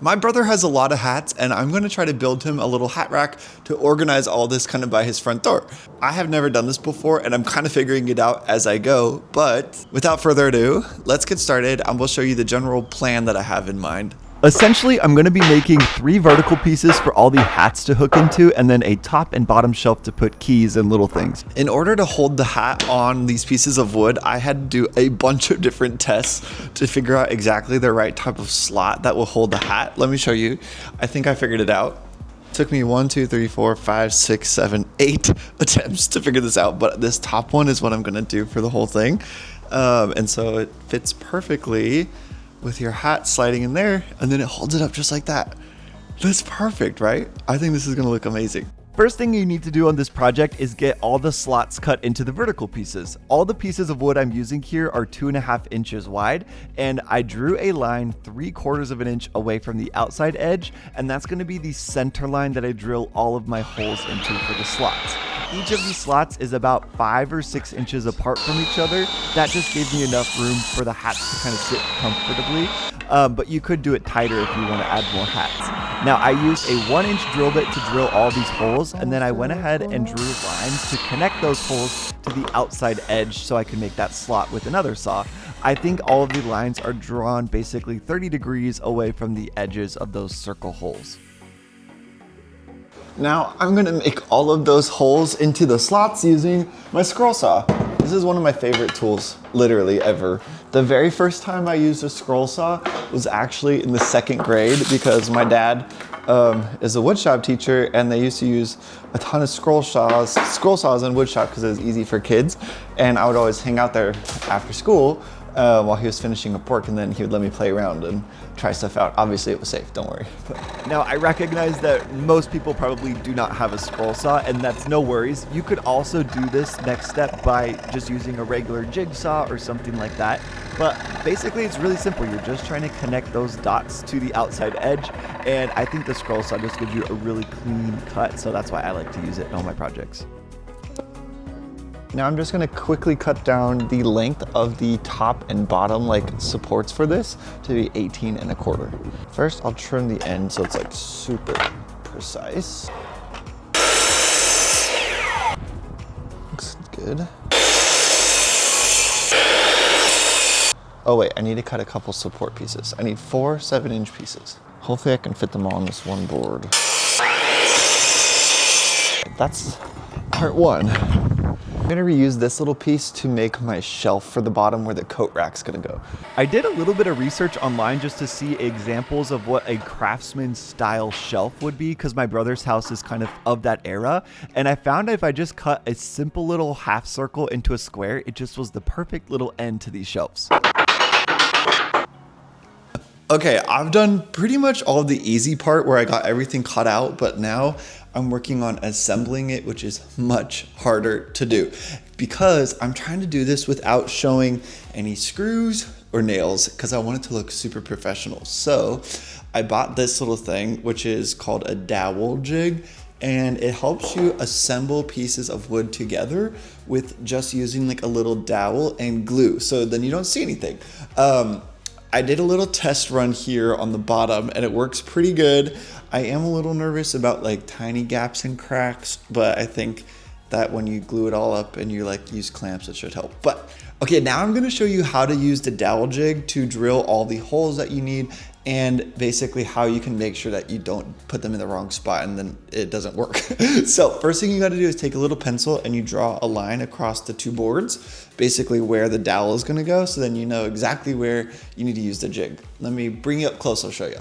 My brother has a lot of hats, and I'm gonna try to build him a little hat rack to organize all this kind of by his front door. I have never done this before, and I'm kind of figuring it out as I go, but without further ado, let's get started. I will show you the general plan that I have in mind. Essentially, I'm going to be making 3 vertical pieces for all the hats to hook into, and then a top and bottom shelf to put keys and little things. In order to hold the hat on these pieces of wood, I had to do a bunch of different tests to figure out exactly the right type of slot that will hold the hat. Let me show you. I think I figured it out. It took me 1, 2, 3, 4, 5, 6, 7, 8 attempts to figure this out, but this top one is what I'm going to do for the whole thing. And so it fits perfectly with your hat sliding in there, and then it holds it up just like that. That's perfect, right? I think this is gonna look amazing. First thing you need to do on this project is get all the slots cut into the vertical pieces. All the pieces of wood I'm using here are 2.5 inches wide, and I drew a line 3/4 of an inch away from the outside edge, and that's gonna be the center line that I drill all of my holes into for the slots. Each of these slots is about 5 or 6 inches apart from each other. That just gave me enough room for the hats to kind of sit comfortably, but you could do it tighter if you want to add more hats. Now I used a 1-inch drill bit to drill all these holes, and then I went ahead and drew lines to connect those holes to the outside edge so I could make that slot with another saw. I think all of the lines are drawn basically 30 degrees away from the edges of those circle holes. Now I'm gonna make all of those holes into the slots using my scroll saw. This is one of my favorite tools, literally ever. The very first time I used a scroll saw was actually in the 2nd grade because my dad is a woodshop teacher, and they used to use a ton of scroll saws in woodshop because it was easy for kids. And I would always hang out there after school while he was finishing up work, and then he would let me play around and try stuff out. Obviously it was safe, don't worry. Now I recognize that most people probably do not have a scroll saw, and that's no worries. You could also do this next step by just using a regular jigsaw or something like that. But basically it's really simple. You're just trying to connect those dots to the outside edge, and I think the scroll saw just gives you a really clean cut, so that's why I like to use it in all my projects. Now I'm just gonna quickly cut down the length of the top and bottom supports for this to be 18.25. First, I'll trim the end so it's super precise. Looks good. Oh wait, I need to cut a couple support pieces. I need 4 7-inch pieces. Hopefully I can fit them all on this one board. That's part 1. I'm gonna reuse this little piece to make my shelf for the bottom where the coat rack's gonna go. I did a little bit of research online just to see examples of what a craftsman style shelf would be, because my brother's house is kind of that era. And I found if I just cut a simple little half circle into a square, it just was the perfect little end to these shelves. Okay, I've done pretty much all the easy part where I got everything cut out, but now I'm working on assembling it, which is much harder to do because I'm trying to do this without showing any screws or nails because I want it to look super professional. So I bought this little thing, which is called a dowel jig, and it helps you assemble pieces of wood together with just using a little dowel and glue. So then you don't see anything. I did a little test run here on the bottom and it works pretty good. I am a little nervous about tiny gaps and cracks, but I think that when you glue it all up and you use clamps, it should help. But okay, now I'm gonna show you how to use the dowel jig to drill all the holes that you need, and basically how you can make sure that you don't put them in the wrong spot and then it doesn't work. So first thing you gotta do is take a little pencil and you draw a line across the 2 boards, basically where the dowel is gonna go, so then you know exactly where you need to use the jig. Let me bring you up close, I'll show you.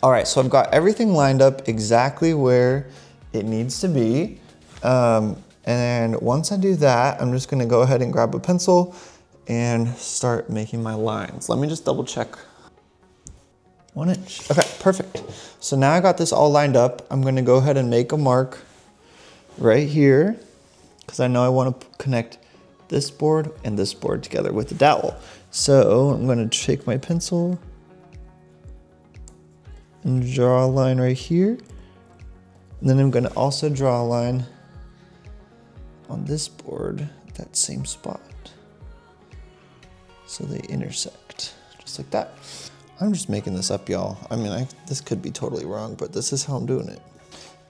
All right, so I've got everything lined up exactly where it needs to be. And once I do that, I'm just gonna go ahead and grab a pencil and start making my lines. Let me just double check. 1 inch, okay, perfect. So now I got this all lined up. I'm gonna go ahead and make a mark right here because I know I wanna connect this board and this board together with the dowel. So I'm gonna take my pencil and draw a line right here. And then I'm gonna also draw a line on this board, that same spot. So they intersect, just like that. I'm just making this up, y'all. I mean, this could be totally wrong, but this is how I'm doing it.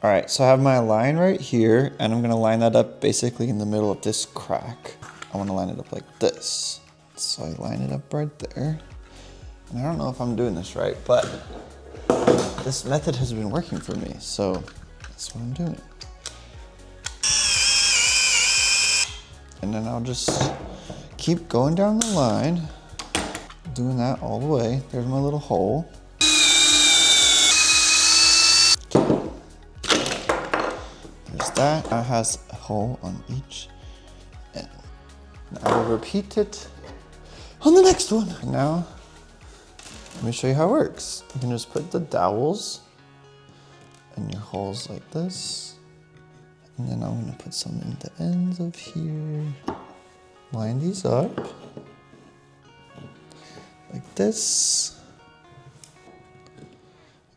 All right, so I have my line right here, and I'm gonna line that up basically in the middle of this crack. I wanna line it up like this. So I line it up right there. And I don't know if I'm doing this right, but this method has been working for me, so that's what I'm doing. And then I'll just keep going down the line, doing that all the way. There's my little hole. There's that. That has a hole on each end. And I will repeat it on the next one. Now, let me show you how it works. You can just put the dowels in your holes like this. And then I'm gonna put some in the ends of here. Line these up like this.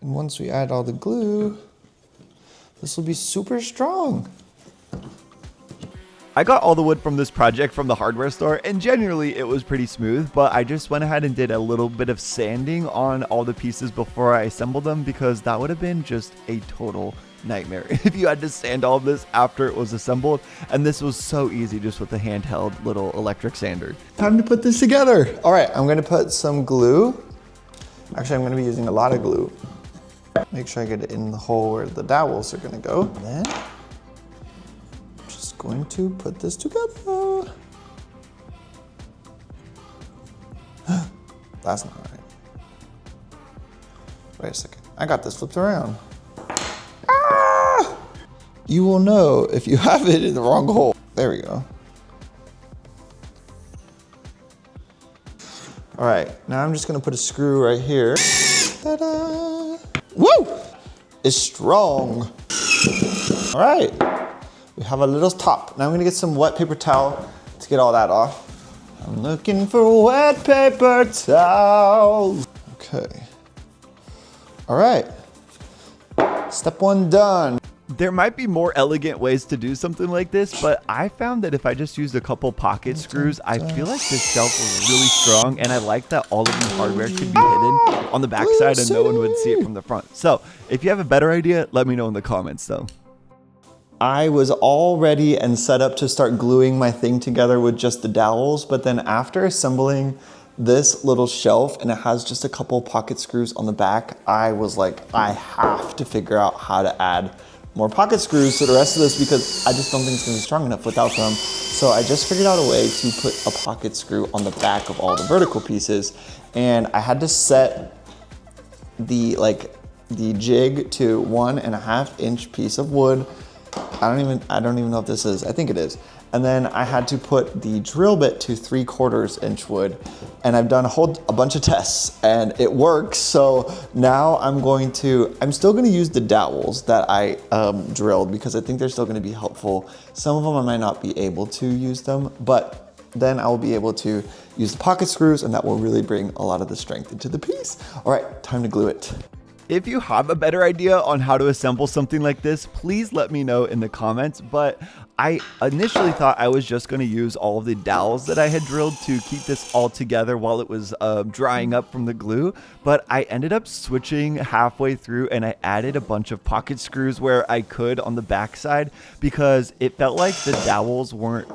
And once we add all the glue, this will be super strong. I got all the wood from this project from the hardware store, and generally it was pretty smooth, but I just went ahead and did a little bit of sanding on all the pieces before I assembled them, because that would have been just a total nightmare if you had to sand all of this after it was assembled. And this was so easy just with a handheld little electric sander. Time to put this together. All right, I'm gonna put some glue. Actually, I'm gonna be using a lot of glue. Make sure I get it in the hole where the dowels are gonna go. Then, I'm just going to put this together. That's not right. Wait a second, I got this flipped around. Ah! You will know if you have it in the wrong hole. There we go. All right, now I'm just gonna put a screw right here. Ta-da! Woo! It's strong. All right, we have a little top. Now I'm gonna get some wet paper towel to get all that off. I'm looking for wet paper towels. Okay. All right, step one done. There might be more elegant ways to do something like this, but I found that if I just used a couple pocket screws, I feel like this shelf was really strong, and I like that all of the hardware could be hidden on the backside and no one would see it from the front. So if you have a better idea, let me know in the comments though. I was all ready and set up to start gluing my thing together with just the dowels, but then after assembling this little shelf, and it has just a couple pocket screws on the back, I was like, I have to figure out how to add more pocket screws to the rest of this, because I just don't think it's gonna be strong enough without them. So I just figured out a way to put a pocket screw on the back of all the vertical pieces, and I had to set the jig to 1.5 inch piece of wood. I don't even know if this is, I think it is. And then I had to put the drill bit to 3/4 inch wood. And I've done a bunch of tests and it works. So now I'm still gonna use the dowels that I drilled, because I think they're still gonna be helpful. Some of them I might not be able to use them, but then I will be able to use the pocket screws, and that will really bring a lot of the strength into the piece. All right, time to glue it. If you have a better idea on how to assemble something like this, please let me know in the comments. But I initially thought I was just going to use all of the dowels that I had drilled to keep this all together while it was drying up from the glue. But I ended up switching halfway through, and I added a bunch of pocket screws where I could on the backside, because it felt like the dowels weren't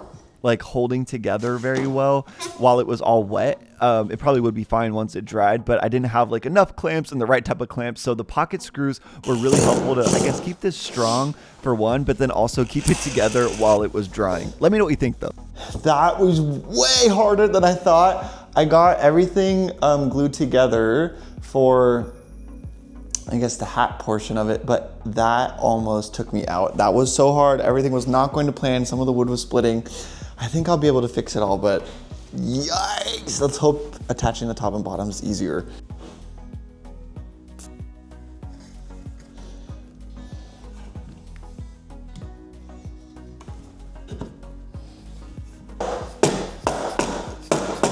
like holding together very well while it was all wet. It probably would be fine once it dried, but I didn't have like enough clamps and the right type of clamps. So the pocket screws were really helpful to, I guess, keep this strong for one, but then also keep it together while it was drying. Let me know what you think though. That was way harder than I thought. I got everything glued together for, I guess, the hat portion of it, but that almost took me out. That was so hard. Everything was not going to plan. Some of the wood was splitting. I think I'll be able to fix it all, but yikes. Let's hope attaching the top and bottom is easier.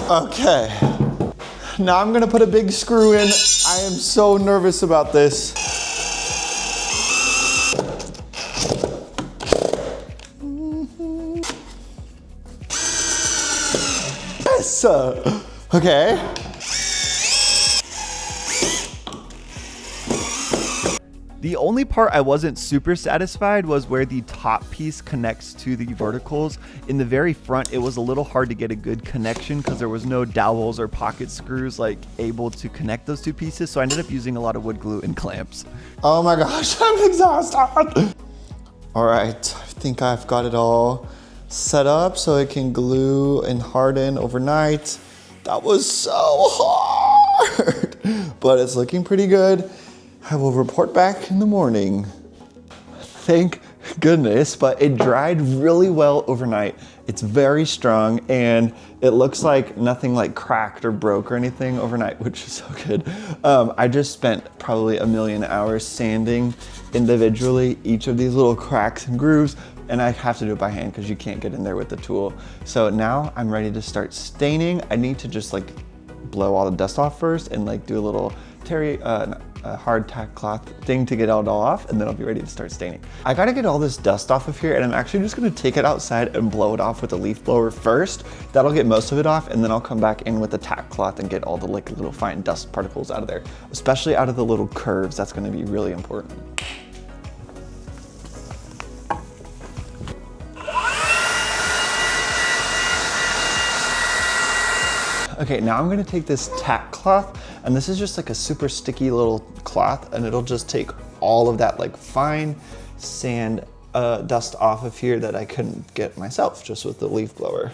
Okay, now I'm gonna put a big screw in. I am so nervous about this. Yes! Okay. The only part I wasn't super satisfied was where the top piece connects to the verticals. In the very front, it was a little hard to get a good connection because there was no dowels or pocket screws like able to connect those two pieces. So I ended up using a lot of wood glue and clamps. Oh my gosh, I'm exhausted. All right, I think I've got it all set up so it can glue and harden overnight. That was so hard, but it's looking pretty good. I will report back in the morning. Thank goodness, but it dried really well overnight. It's very strong and it looks like nothing like cracked or broke or anything overnight, which is so good. I just spent probably a million hours sanding individually each of these little cracks and grooves, and I have to do it by hand because you can't get in there with the tool. So now I'm ready to start staining. I need to just like blow all the dust off first and like do a little hard tack cloth thing to get it all off, and then I'll be ready to start staining. I gotta get all this dust off of here, and I'm actually just gonna take it outside and blow it off with a leaf blower first. That'll get most of it off, and then I'll come back in with the tack cloth and get all the like little fine dust particles out of there, especially out of the little curves. That's gonna be really important. Okay, now I'm gonna take this tack cloth, and this is just like a super sticky little cloth, and it'll just take all of that like fine sand dust off of here that I couldn't get myself just with the leaf blower.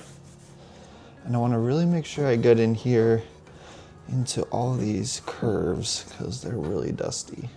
And I wanna really make sure I get in here into all these curves because they're really dusty.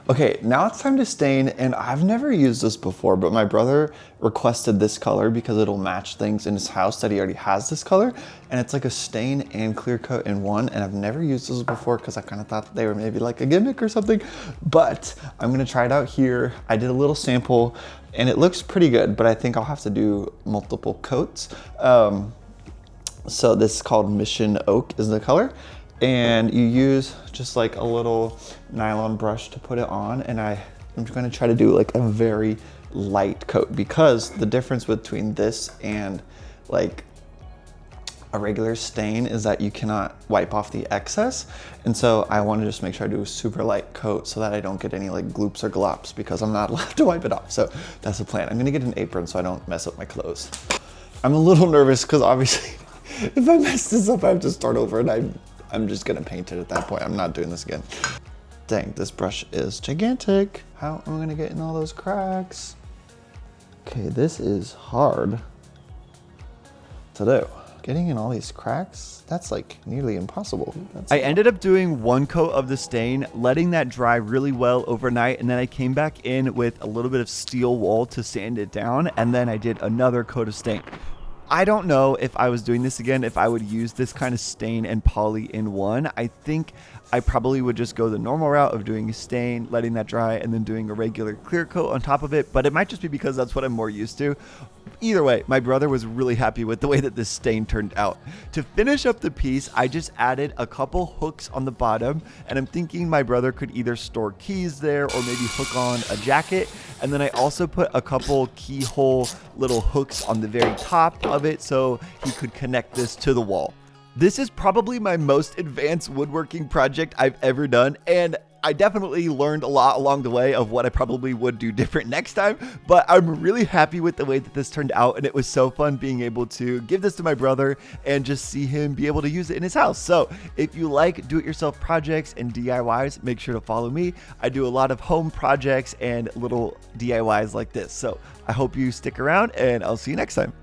Okay, now it's time to stain, and I've never used this before, but my brother requested this color because it'll match things in his house that he already has this color, and it's like a stain and clear coat in one, and I've never used those before because I kind of thought they were maybe like a gimmick or something, but I'm gonna try it out here. I did a little sample, and it looks pretty good, but I think I'll have to do multiple coats. So this is called Mission Oak is the color. And you use just like a little nylon brush to put it on, and I'm gonna try to do like a very light coat because the difference between this and like a regular stain is that you cannot wipe off the excess. And so I wanna just make sure I do a super light coat so that I don't get any like gloops or glops because I'm not allowed to wipe it off. So that's the plan. I'm gonna get an apron so I don't mess up my clothes. I'm a little nervous because obviously if I mess this up, I have to start over, and I'm just gonna paint it at that point. I'm not doing this again. Dang, this brush is gigantic. How am I gonna get in all those cracks? Okay, this is hard to do. Getting in all these cracks, that's like nearly impossible. I ended up doing one coat of the stain, letting that dry really well overnight, and then I came back in with a little bit of steel wool to sand it down, and then I did another coat of stain. I don't know if I was doing this again, if I would use this kind of stain and poly in one. I think I probably would just go the normal route of doing a stain, letting that dry, and then doing a regular clear coat on top of it, but it might just be because that's what I'm more used to. Either way, my brother was really happy with the way that this stain turned out. To finish up the piece, I just added a couple hooks on the bottom, and I'm thinking my brother could either store keys there or maybe hook on a jacket. And then I also put a couple keyhole little hooks on the very top of it so he could connect this to the wall. This is probably my most advanced woodworking project I've ever done, and I definitely learned a lot along the way of what I probably would do different next time, but I'm really happy with the way that this turned out, and it was so fun being able to give this to my brother and just see him be able to use it in his house. So if you like do-it-yourself projects and DIYs, make sure to follow me. I do a lot of home projects and little DIYs like this, so I hope you stick around, and I'll see you next time.